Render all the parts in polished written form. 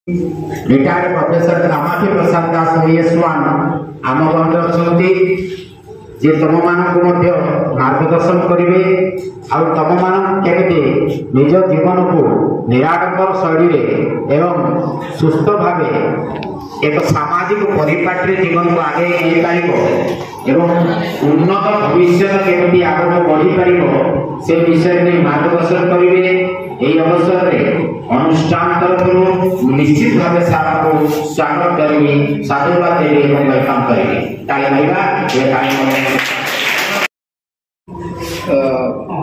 Retired professor Kamakshi प्रसाद दास ओएस1 आम गण अच्छा जे तुम मान मार्गदर्शन करेंगे तुम मान केमी निज जीवन को निराडंबर शैली एवं सुस्थ भाव एक सामाजिक परिपाटी जीवन को आगे नहीं पार एवं उन्नत भविष्य केमी आगे बढ़ी पार से विषय में मार्गदर्शन करेंगे। यही अवसर में अनुष्ठान तरफ निश्चित भाव सारा को स्वागत करेंगे, साधुवाद देंगे और वेलकम करेंगे। ताली मारिबा ये कार्यक्रम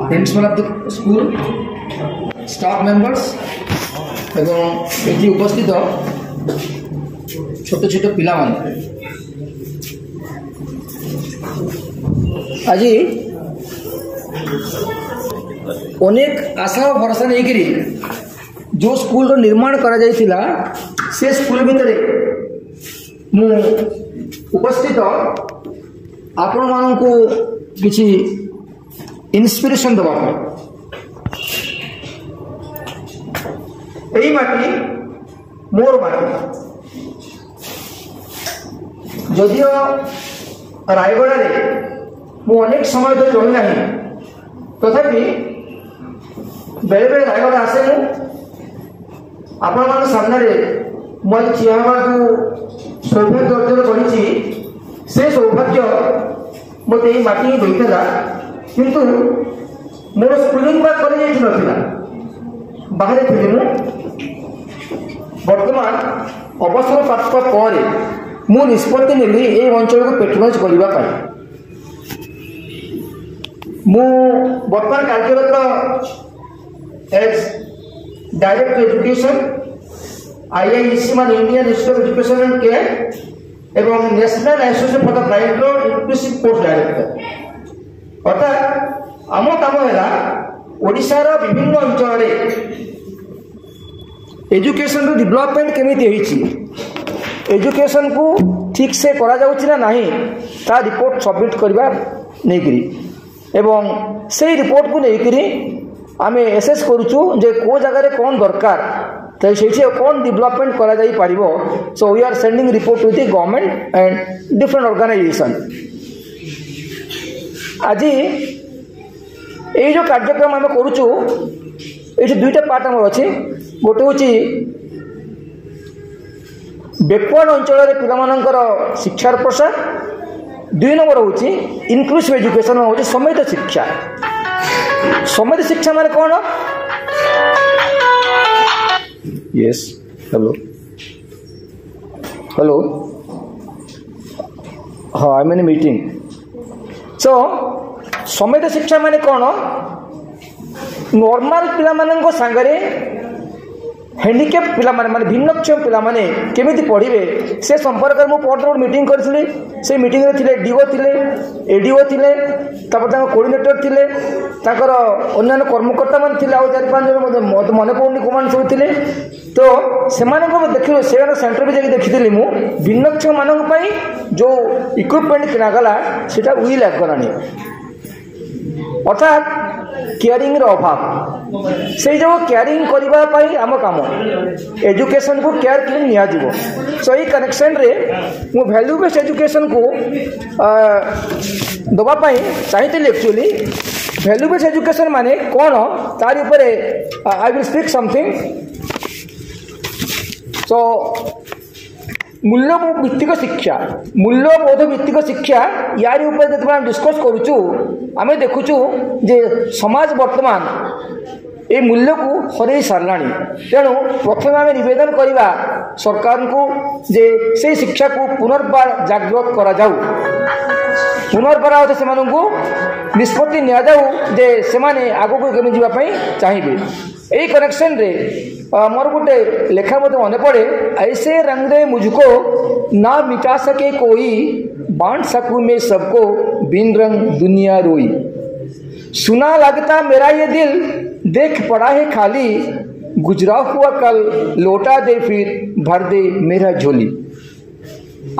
principle of the school, staff members एवं एटी उपस्थित छोट छोट पिला माने आज अनेक आशा और भरोसा नहीं जो स्कूल रो निर्माण करा जाइथिला से स्कूल भितर मु उपस्थित आपण मान को किछि इंस्पिरेशन दबा एई माटी मोर माटी जदियो रायगढ़ मु अनेक समय तो रही ना तथापि बेले बेले रायगढ़ आसे आपण मान सामने मैं चिहा सौभाग्य अर्जन कर से सौभाग्य मत यही माटी ही देता किंतु मोर स्कूलिंग बा कॉलेज ना बाहर थी बर्तमान अवसर प्राप्त पर मु निष्पत्ति नेली ए अंचल को पेट्रोनाइज करने मु बर्तमान कार्यरत एज डायरेक्टर एजुकेशन आईआईसी मान Indian institute of education and care एवं national association for the blind inclusive post director अर्थात आम काम है ओडिशार विभिन्न अंचल एजुकेशन डेवलपमेंट केमी एजुकेशन को ठीक से करा जाउछि ना नहीं ता रिपोर्ट सबमिट करबा नहीं करी एवं से रिपोर्ट को लेकर आम एसेस करुचु जे को जगह कौन दरकार तो से कौन डेवलपमेंट करा जाई पारिबो। So we are sending report to the government and different organisation. आज ये जो कार्यक्रम आम करुचु ये दुईटा पार्ट आम अच्छे गोटे हूँ बैकवर्ड अंचल पिलामानंकर शिक्षार प्रसार, दुई नंबर हूँ इनक्लूसिव एजुकेशन हूँ समेत शिक्षा। समेत शिक्षा माने कौन? यस हेलो हेलो हाँ आई मीन मीटिंग। सो समेत शिक्षा माने कौन? नॉर्मल पिला मानन सांगरे हैंडिकैप पिला माने भिन्नक्षम पिला माने केमिति पढ़िबे से संपर्क में परदिन मीटिंग करथिले। से मीटिंग रे थिले डीओ थिले, एडीओ थिले, तापर ताको कोऑर्डिनेटर थिले, ताकर अन्य कर्मकर्ता मान थिले, आ 4-5 जन मत मन पड़नी कोमान सब थिले। तो से को देखिलो से सेंटर भी जाके देखिथिली मु भिन्नक्षम मानन पई जो इक्विपमेंट किना गला सेटा उई लाग गलानी अर्थात केयरिंग अभाव से जो केयरिंग करने आम कम एजुकेशन को केयर के निया जीवो। सो ये कनेक्शन रे मु वैल्यू बेस्ड एजुकेशन को दवापाई चाहिए। एक्चुअली वैल्यू बेस्ड एजुकेशन माने कौन तार ऊपर आई विल स्पीक समथिंग। सो मूल्यबोध भित्तिक शिक्षा, मूल्यबोध भित्तिक शिक्षा यार ऊपर जब आम डिस्कस करुचु आम देखुचु जे समाज वर्तमान ये मूल्य को हरई सारा। तेणु प्रथम आम निवेदन करवा सरकार को जे से शिक्षा को पुनर्बार जागृत करा जाऊ, पुनर्बार से निष्पत्ति निया जाऊ जे से आगो को केमी जावाई चाहिए। यही कनेक्शन रे मोर गोटे लेखा मत मन पड़े, ऐसे रंग दे मुझको ना मिटा सके कोई, बांट सकूं मैं सबको बिन रंग दुनिया रोई। सुना लगता मेरा ये दिल देख पड़ा है खाली, गुजरा हुआ कल लौटा दे फिर भर दे मेरा झोली।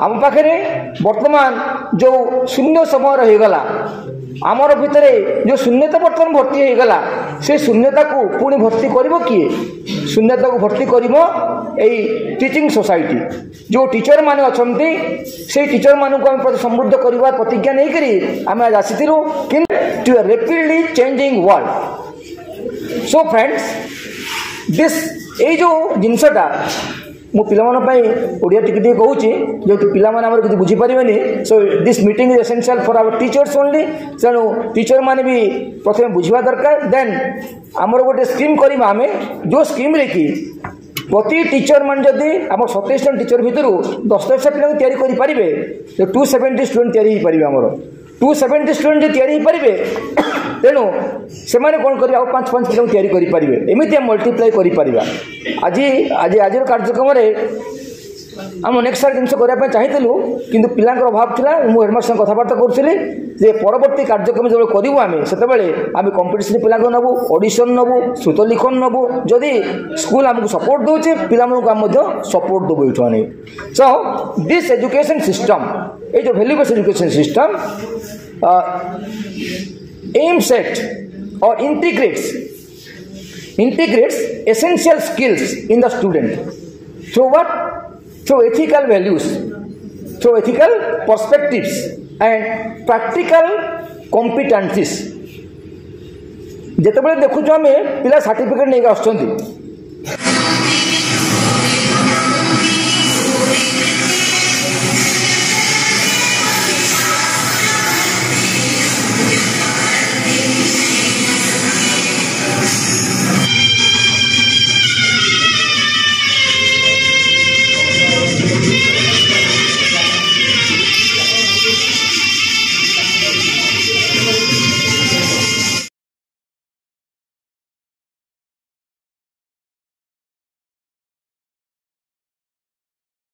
आम पाखे वर्तमान जो शून्य समय रहीगला आमर भितर जो शून्यता बर्तमान भर्ती होगला से शून्यता को पुणी भर्ती कर किए? शून्यता को भर्ती कर टीचिंग सोसाइटी जो टीचर माने अछंती से टीचर मानू को हम समृद्ध करवा प्रतिज्ञा नहीं करी आम आज आसीलु कि to a rapidly changing world. So friends this ए जो जिनसटा मु पिलामानपाई ओडिया टिके कहूँ जो पिलामाने किसी बुझीपारे। So this meeting is essential for our teachers only. तेणु टीचर मैंने भी प्रथम बुझा दरकार। देन आमर गोटे स्कीम करवा आम जो स्कीम रे कि प्रति टीचर मान जदि आम 27 जन टीचर भितर 10 पिला तैयारी तो 270 स्टूडेंट तैयारी पारे आमर 270 स्टूडेंट जो तैयारी पारे तेणु से कौन कर 5-5 पिला तैयारी करेंगे एमती मल्टीप्लाई कर आज आज आज कार्यक्रम आम नेक्स्ट सार जिन करने चाहिए किंतु पिलांकर अभाव था मुझे हेडमास्टर कथबार्ता करुली जे परवर्ती कार्यक्रम जो करूँ आम से आम कंपिटिशन पिला नबू ऑडिशन नबू श्रुत लिखन नबू जदि स्कूल आमको सपोर्ट दौचे पिला सपोर्ट देवु ये। सो दिस एजुकेशन सिस्टम ये जो value based education system aims at or integrates essential skills in the student through what? Through ethical values, through ethical perspectives and practical competencies। जेतेबेले देखुछु आमे पिला certificate नहीं आछंती